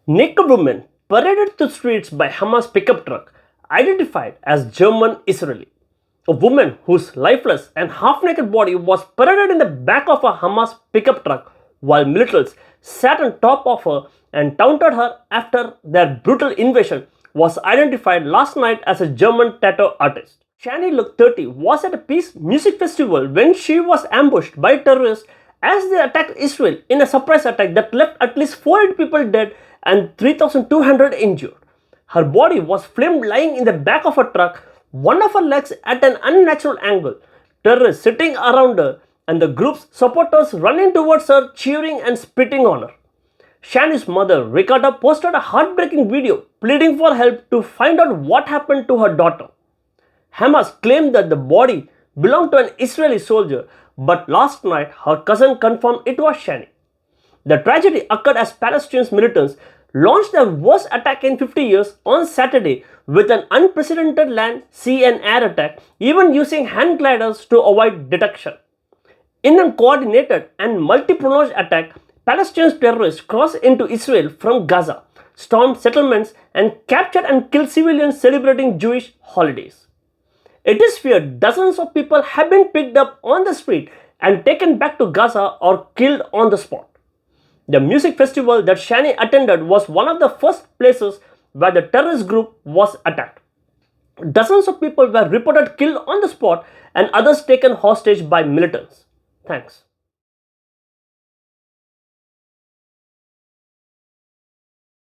Naked women paraded through streets by Hamas pickup truck, identified as German Israeli. A woman whose lifeless and half naked body was paraded in the back of a Hamas pickup truck while militants sat on top of her and taunted her after their brutal invasion was identified last night as a German tattoo artist. Shani Look 30 was at a peace music festival when she was ambushed by terrorists as they attacked Israel in a surprise attack that left at least 400 people dead and 3,200 injured. Her body was filmed lying in the back of a truck, one of her legs at an unnatural angle, terrorists sitting around her, and the group's supporters running towards her, cheering and spitting on her. Shani's mother, Ricarda, posted a heartbreaking video pleading for help to find out what happened to her daughter. Hamas claimed that the body belonged to an Israeli soldier, but last night her cousin confirmed it was Shani. The tragedy occurred as Palestinian militants launched their worst attack in 50 years on Saturday with an unprecedented land, sea and air attack, even using hand gliders to avoid detection. In a coordinated and multi-pronged attack, Palestinian terrorists crossed into Israel from Gaza, stormed settlements and captured and killed civilians celebrating Jewish holidays. It is feared dozens of people have been picked up on the street and taken back to Gaza or killed on the spot. The music festival that Shani attended was one of the first places where the terrorist group was attacked. Dozens of people were reported killed on the spot and others taken hostage by militants. Thanks.